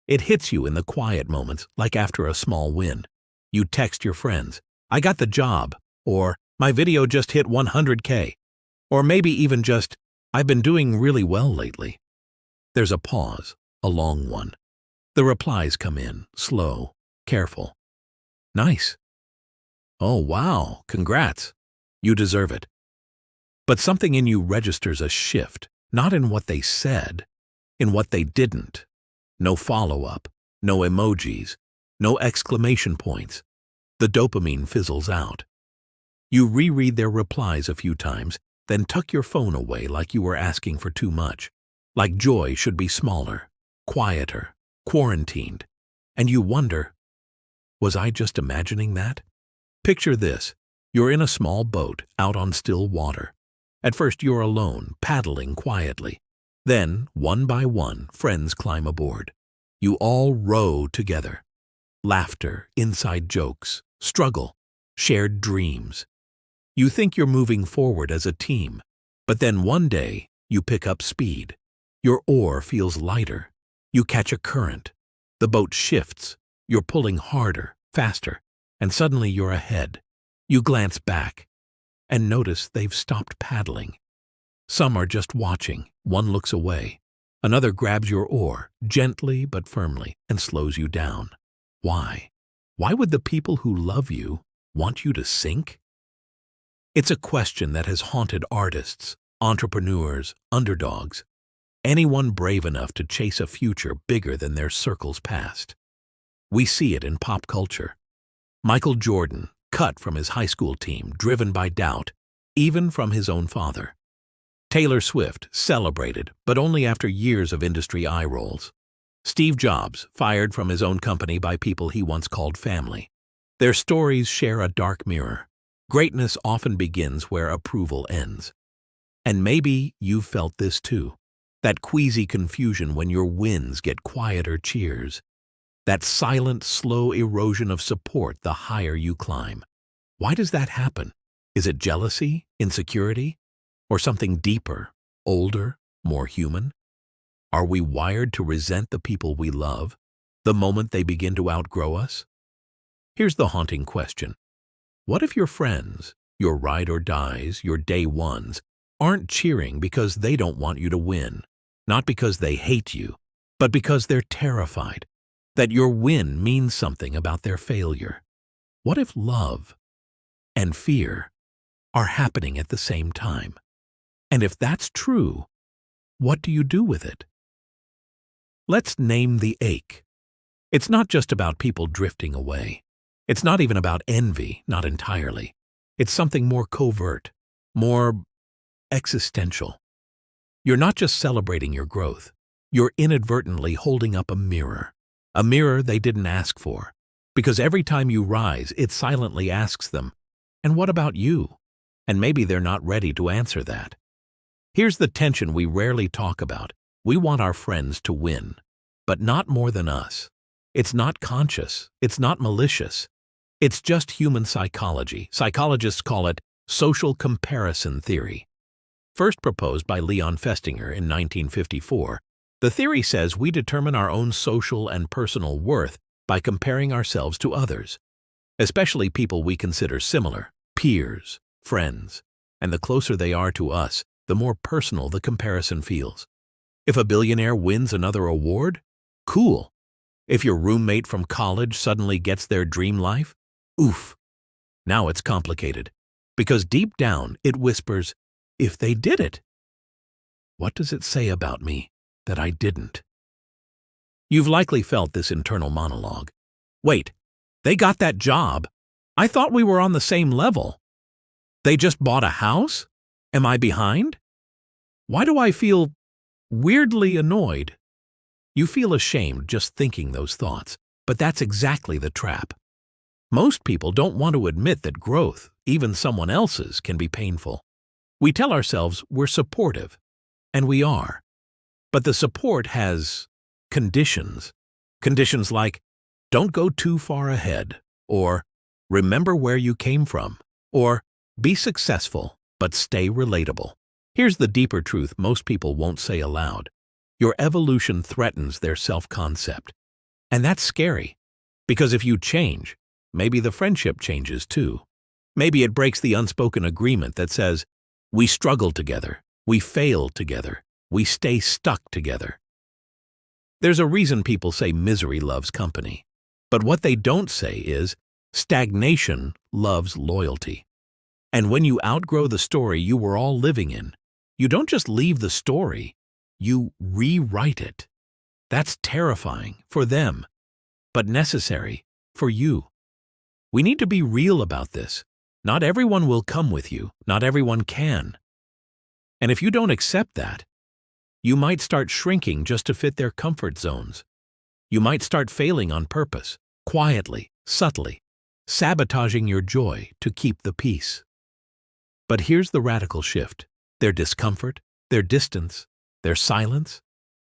It hits you in the quiet moments, like after a small win. You text your friends, "I got the job," or "My video just hit 100K," or maybe even just, "I've been doing really well lately." There's a pause, a long one. The replies come in, slow, careful. "Nice." "Oh, wow, congrats. You deserve it." But something in you registers a shift, not in what they said, in what they didn't. No follow-up, no emojis, no exclamation points. The dopamine fizzles out. You reread their replies a few times, then tuck your phone away like you were asking for too much, like joy should be smaller, quieter, quarantined. And you wonder, was I just imagining that? Picture this. You're in a small boat out on still water. At first you're alone, paddling quietly. Then, one by one, friends climb aboard. You all row together. Laughter, inside jokes, struggle, shared dreams. You think you're moving forward as a team, but then one day you pick up speed. Your oar feels lighter. You catch a current. The boat shifts. You're pulling harder, faster, and suddenly you're ahead. You glance back and notice they've stopped paddling. Some are just watching. One looks away. Another grabs your oar, gently but firmly, and slows you down. Why? Why would the people who love you want you to sink? It's a question that has haunted artists, entrepreneurs, underdogs, anyone brave enough to chase a future bigger than their circle's past. We see it in pop culture. Michael Jordan, cut from his high school team, driven by doubt, even from his own father. Taylor Swift, celebrated, but only after years of industry eye rolls. Steve Jobs, fired from his own company by people he once called family. Their stories share a dark mirror. Greatness often begins where approval ends. And maybe you've felt this too. That queasy confusion when your wins get quieter cheers. That silent, slow erosion of support the higher you climb. Why does that happen? Is it jealousy, insecurity, or something deeper, older, more human? Are we wired to resent the people we love the moment they begin to outgrow us? Here's the haunting question. What if your friends, your ride or dies, your day ones, aren't cheering because they don't want you to win, not because they hate you, but because they're terrified that your win means something about their failure? What if love and fear are happening at the same time? And if that's true, what do you do with it? Let's name the ache. It's not just about people drifting away. It's not even about envy, not entirely. It's something more covert, more existential. You're not just celebrating your growth. You're inadvertently holding up a mirror they didn't ask for. Because every time you rise, it silently asks them, "And what about you?" And maybe they're not ready to answer that. Here's the tension we rarely talk about. We want our friends to win, but not more than us. It's not conscious. It's not malicious. It's just human psychology. Psychologists call it social comparison theory. First proposed by Leon Festinger in 1954, the theory says we determine our own social and personal worth by comparing ourselves to others, especially people we consider similar, peers, friends, and the closer they are to us, the more personal the comparison feels. If a billionaire wins another award, cool. If your roommate from college suddenly gets their dream life, oof. Now it's complicated, because deep down it whispers, if they did it, what does it say about me that I didn't? You've likely felt this internal monologue. Wait, they got that job? I thought we were on the same level. They just bought a house? Am I behind? Why do I feel weirdly annoyed? You feel ashamed just thinking those thoughts, but that's exactly the trap. Most people don't want to admit that growth, even someone else's, can be painful. We tell ourselves we're supportive, and we are. But the support has conditions. Conditions like, don't go too far ahead, or remember where you came from, or be successful, but stay relatable. Here's the deeper truth most people won't say aloud. Your evolution threatens their self-concept. And that's scary, because if you change, maybe the friendship changes too. Maybe it breaks the unspoken agreement that says, we struggle together, we fail together, we stay stuck together. There's a reason people say misery loves company. But what they don't say is, stagnation loves loyalty. And when you outgrow the story you were all living in, you don't just leave the story, you rewrite it. That's terrifying for them, but necessary for you. We need to be real about this. Not everyone will come with you. Not everyone can. And if you don't accept that, you might start shrinking just to fit their comfort zones. You might start failing on purpose, quietly, subtly, sabotaging your joy to keep the peace. But here's the radical shift. Their discomfort, their distance, their silence.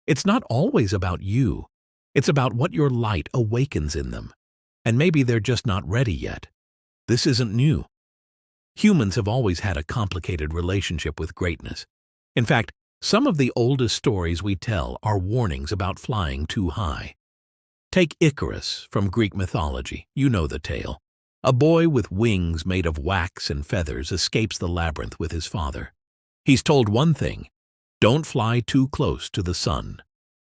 It's not always about you. It's about what your light awakens in them. And maybe they're just not ready yet. This isn't new. Humans have always had a complicated relationship with greatness. In fact, some of the oldest stories we tell are warnings about flying too high. Take Icarus from Greek mythology. You know the tale. A boy with wings made of wax and feathers escapes the labyrinth with his father. He's told one thing: don't fly too close to the sun.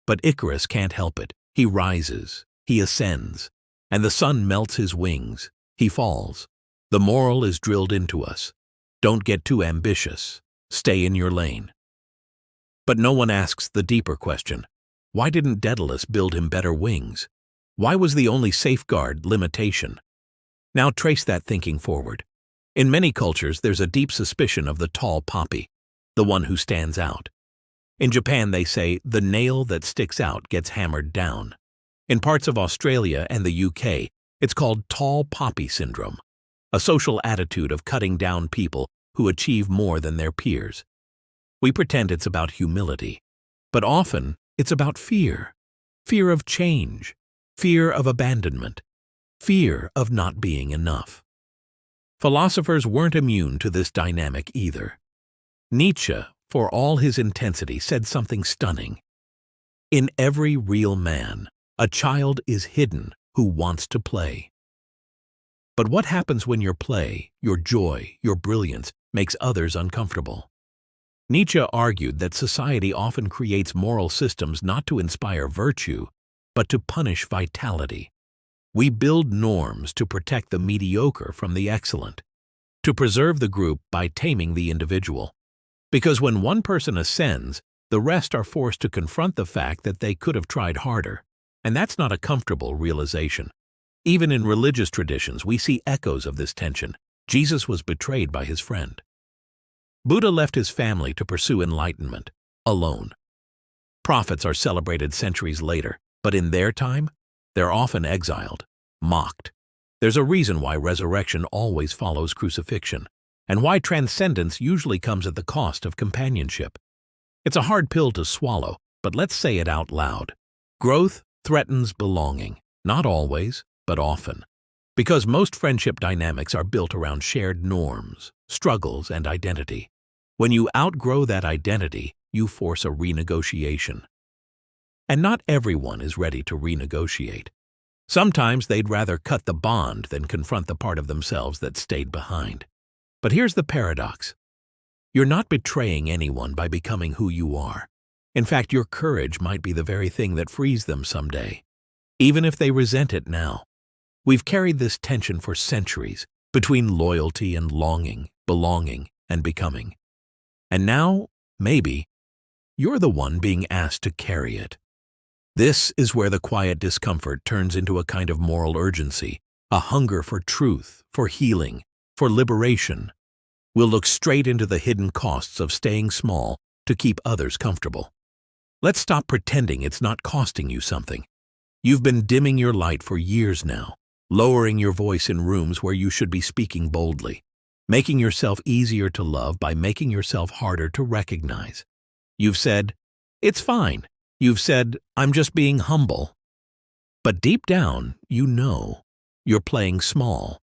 But Icarus can't help it. He rises, he ascends, and the sun melts his wings. He falls. The moral is drilled into us. Don't get too ambitious. Stay in your lane. But no one asks the deeper question. Why didn't Daedalus build him better wings? Why was the only safeguard limitation? Now trace that thinking forward. In many cultures, there's a deep suspicion of the tall poppy, the one who stands out. In Japan, they say the nail that sticks out gets hammered down. In parts of Australia and the UK, it's called tall poppy syndrome, a social attitude of cutting down people who achieve more than their peers. We pretend it's about humility, but often it's about fear. Fear of change, fear of abandonment, fear of not being enough. Philosophers weren't immune to this dynamic either. Nietzsche, for all his intensity, said something stunning. In every real man, a child is hidden who wants to play. But what happens when your play, your joy, your brilliance makes others uncomfortable? Nietzsche argued that society often creates moral systems not to inspire virtue, but to punish vitality. We build norms to protect the mediocre from the excellent, to preserve the group by taming the individual. Because when one person ascends, the rest are forced to confront the fact that they could have tried harder. And that's not a comfortable realization. Even in religious traditions, we see echoes of this tension. Jesus was betrayed by his friend. Buddha left his family to pursue enlightenment, alone. Prophets are celebrated centuries later, but in their time, they're often exiled, mocked. There's a reason why resurrection always follows crucifixion, and why transcendence usually comes at the cost of companionship. It's a hard pill to swallow, but let's say it out loud. Growth threatens belonging, not always, but often. Because most friendship dynamics are built around shared norms, struggles, and identity. When you outgrow that identity, you force a renegotiation. And not everyone is ready to renegotiate. Sometimes they'd rather cut the bond than confront the part of themselves that stayed behind. But here's the paradox. You're not betraying anyone by becoming who you are. In fact, your courage might be the very thing that frees them someday, even if they resent it now. We've carried this tension for centuries, between loyalty and longing, belonging and becoming. And now, maybe, you're the one being asked to carry it. This is where the quiet discomfort turns into a kind of moral urgency, a hunger for truth, for healing, for liberation. We'll look straight into the hidden costs of staying small to keep others comfortable. Let's stop pretending it's not costing you something. You've been dimming your light for years now, lowering your voice in rooms where you should be speaking boldly, making yourself easier to love by making yourself harder to recognize. You've said, "It's fine." You've said, "I'm just being humble." But deep down, you know you're playing small,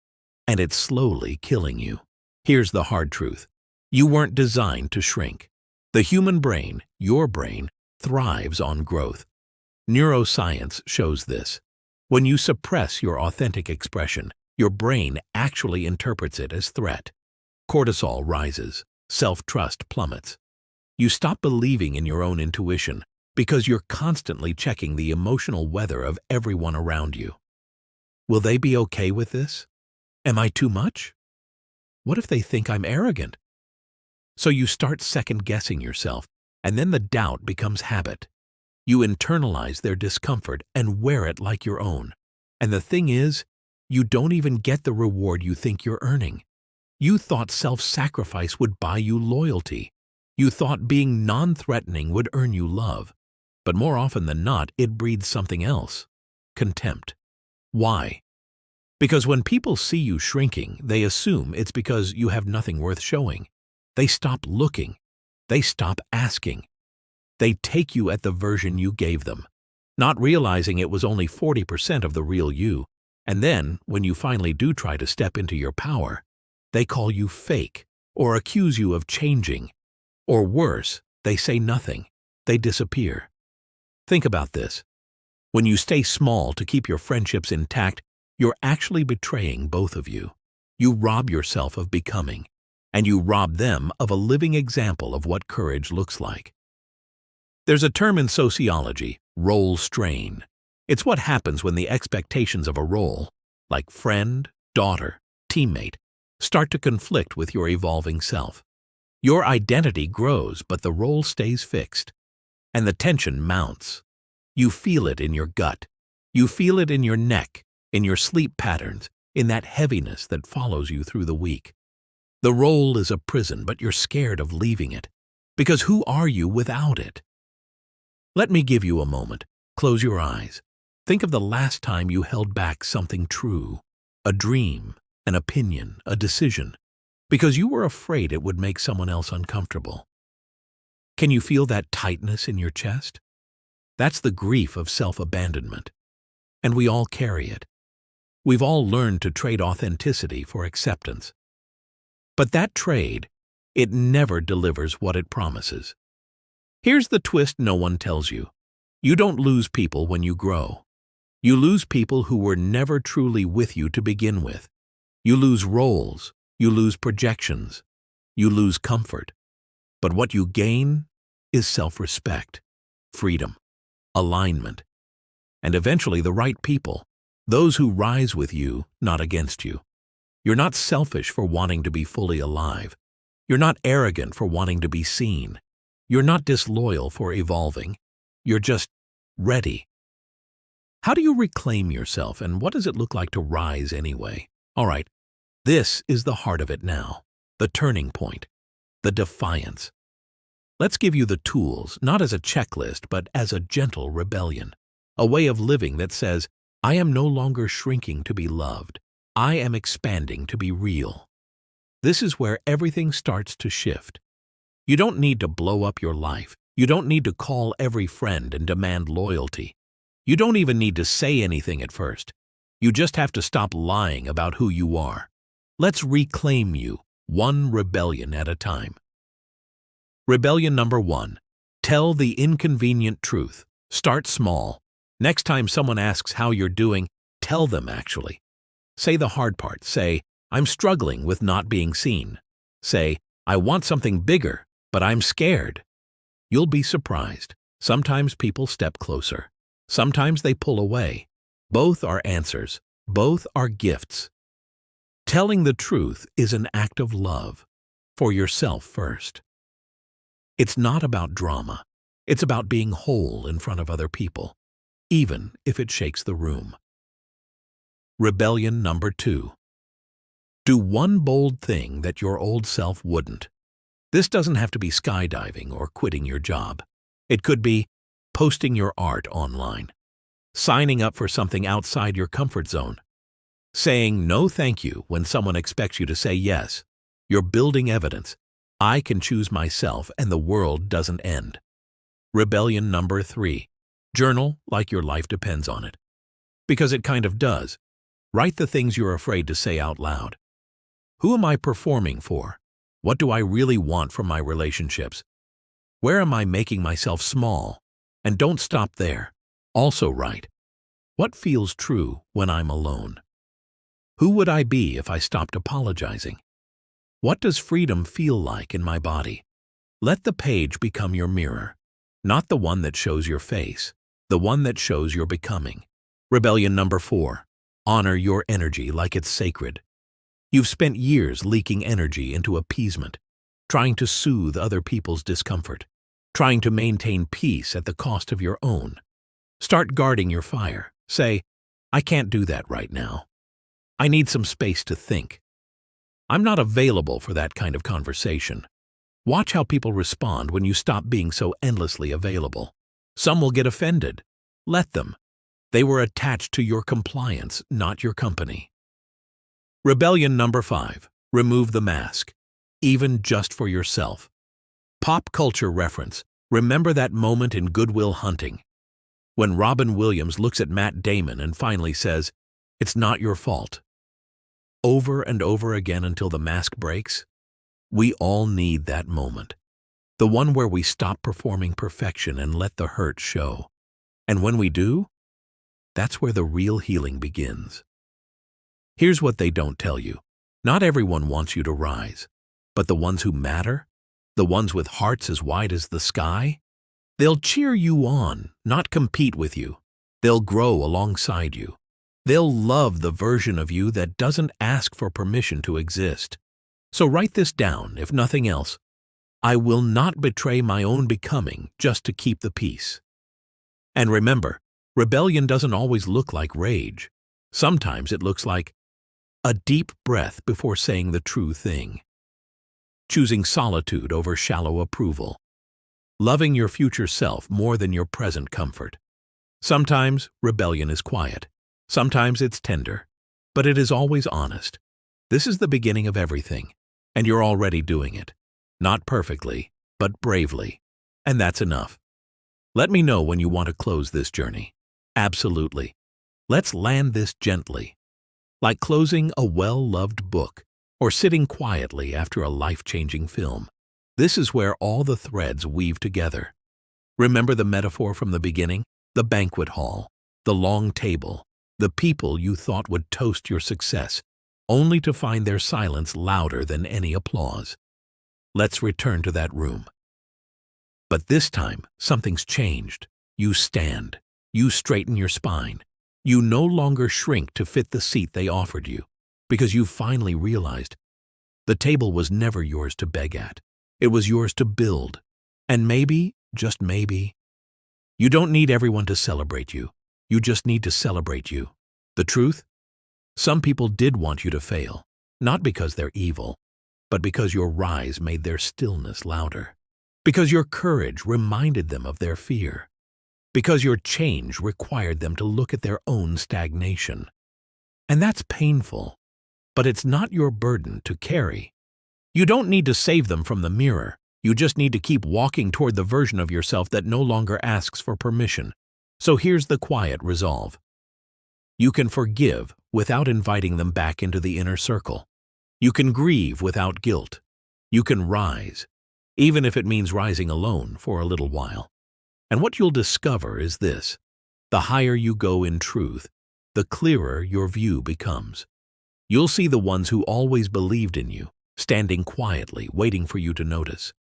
and it's slowly killing you. Here's the hard truth. You weren't designed to shrink. The human brain, your brain, thrives on growth. Neuroscience shows this. When you suppress your authentic expression, your brain actually interprets it as threat. Cortisol rises, self-trust plummets. You stop believing in your own intuition because you're constantly checking the emotional weather of everyone around you. Will they be okay with this? Am I too much? What if they think I'm arrogant? So you start second-guessing yourself, and then the doubt becomes habit. You internalize their discomfort and wear it like your own. And the thing is, you don't even get the reward you think you're earning. You thought self-sacrifice would buy you loyalty. You thought being non-threatening would earn you love. But more often than not, it breeds something else: contempt. Why? Because when people see you shrinking, they assume it's because you have nothing worth showing. They stop looking. They stop asking. They take you at the version you gave them, not realizing it was only 40% of the real you. And then, when you finally do try to step into your power, they call you fake or accuse you of changing. Or worse, they say nothing. They disappear. Think about this. When you stay small to keep your friendships intact, you're actually betraying both of you. You rob yourself of becoming, and you rob them of a living example of what courage looks like. There's a term in sociology, role strain. It's what happens when the expectations of a role, like friend, daughter, teammate, start to conflict with your evolving self. Your identity grows, but the role stays fixed, and the tension mounts. You feel it in your gut. You feel it in your neck, in your sleep patterns, in that heaviness that follows you through the week. The role is a prison, but you're scared of leaving it, because who are you without it? Let me give you a moment. Close your eyes. Think of the last time you held back something true, a dream, an opinion, a decision, because you were afraid it would make someone else uncomfortable. Can you feel that tightness in your chest? That's the grief of self-abandonment, and we all carry it. We've all learned to trade authenticity for acceptance. But that trade, it never delivers what it promises. Here's the twist no one tells you. You don't lose people when you grow. You lose people who were never truly with you to begin with. You lose roles. You lose projections. You lose comfort. But what you gain is self-respect, freedom, alignment, and eventually the right people, those who rise with you, not against you. You're not selfish for wanting to be fully alive. You're not arrogant for wanting to be seen. You're not disloyal for evolving. You're just ready. How do you reclaim yourself, and what does it look like to rise anyway? All right, this is the heart of it now, the turning point, the defiance. Let's give you the tools, not as a checklist, but as a gentle rebellion, a way of living that says, I am no longer shrinking to be loved. I am expanding to be real. This is where everything starts to shift. You don't need to blow up your life. You don't need to call every friend and demand loyalty. You don't even need to say anything at first. You just have to stop lying about who you are. Let's reclaim you, one rebellion at a time. Rebellion number 1. Tell the inconvenient truth. Start small. Next time someone asks how you're doing, tell them actually. Say the hard part. Say, I'm struggling with not being seen. Say, I want something bigger, but I'm scared. You'll be surprised. Sometimes people step closer. Sometimes they pull away. Both are answers. Both are gifts. Telling the truth is an act of love, for yourself first. It's not about drama. It's about being whole in front of other people, even if it shakes the room. Rebellion number 2. Do one bold thing that your old self wouldn't. This doesn't have to be skydiving or quitting your job. It could be posting your art online, signing up for something outside your comfort zone, saying no thank you when someone expects you to say yes. You're building evidence. I can choose myself and the world doesn't end. Rebellion number 3. Journal like your life depends on it. Because it kind of does. Write the things you're afraid to say out loud. Who am I performing for? What do I really want from my relationships? Where am I making myself small? And don't stop there. Also write, What feels true when I'm alone? Who would I be if I stopped apologizing? What does freedom feel like in my body? Let the page become your mirror, not the one that shows your face, the one that shows your becoming. Rebellion number 4. Honor your energy like it's sacred. You've spent years leaking energy into appeasement, trying to soothe other people's discomfort, trying to maintain peace at the cost of your own. Start guarding your fire. Say, I can't do that right now. I need some space to think. I'm not available for that kind of conversation. Watch how people respond when you stop being so endlessly available. Some will get offended. Let them. They were attached to your compliance, not your company. Rebellion number 5. Remove the mask, even just for yourself. Pop culture reference. Remember that moment in Good Will Hunting, when Robin Williams looks at Matt Damon and finally says, "It's not your fault." Over and over again until the mask breaks. We all need that moment. The one where we stop performing perfection and let the hurt show. And when we do, that's where the real healing begins. Here's what they don't tell you. Not everyone wants you to rise, but the ones who matter, the ones with hearts as wide as the sky, they'll cheer you on, not compete with you. They'll grow alongside you. They'll love the version of you that doesn't ask for permission to exist. So write this down, if nothing else. I will not betray my own becoming just to keep the peace. And remember, rebellion doesn't always look like rage. Sometimes it looks like a deep breath before saying the true thing. Choosing solitude over shallow approval. Loving your future self more than your present comfort. Sometimes rebellion is quiet. Sometimes it's tender. But it is always honest. This is the beginning of everything, and you're already doing it. Not perfectly, but bravely. And that's enough. Let me know when you want to close this journey. Absolutely. Let's land this gently. Like closing a well-loved book or sitting quietly after a life-changing film. This is where all the threads weave together. Remember the metaphor from the beginning? The banquet hall, the long table, the people you thought would toast your success, only to find their silence louder than any applause. Let's return to that room. But this time, something's changed. You stand. You straighten your spine. You no longer shrink to fit the seat they offered you, because you finally realized the table was never yours to beg at. It was yours to build. And maybe, just maybe, you don't need everyone to celebrate you. You just need to celebrate you. The truth? Some people did want you to fail, not because they're evil, but because your rise made their stillness louder. Because your courage reminded them of their fear. Because your change required them to look at their own stagnation. And that's painful, but it's not your burden to carry. You don't need to save them from the mirror. You just need to keep walking toward the version of yourself that no longer asks for permission. So here's the quiet resolve. You can forgive without inviting them back into the inner circle. You can grieve without guilt. You can rise, even if it means rising alone for a little while. And what you'll discover is this: the higher you go in truth, the clearer your view becomes. You'll see the ones who always believed in you, standing quietly, waiting for you to notice.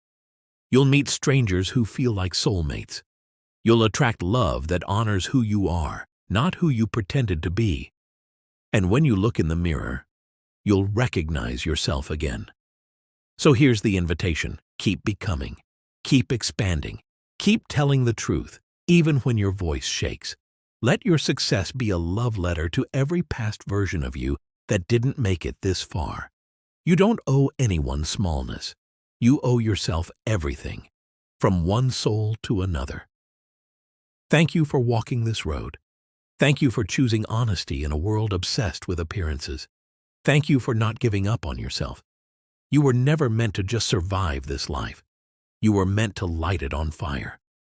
You'll meet strangers who feel like soulmates. You'll attract love that honors who you are, not who you pretended to be. And when you look in the mirror, you'll recognize yourself again. So here's the invitation. Keep becoming. Keep expanding. Keep telling the truth, even when your voice shakes. Let your success be a love letter to every past version of you that didn't make it this far. You don't owe anyone smallness. You owe yourself everything, from one soul to another. Thank you for walking this road. Thank you for choosing honesty in a world obsessed with appearances. Thank you for not giving up on yourself. You were never meant to just survive this life. You were meant to light it on fire.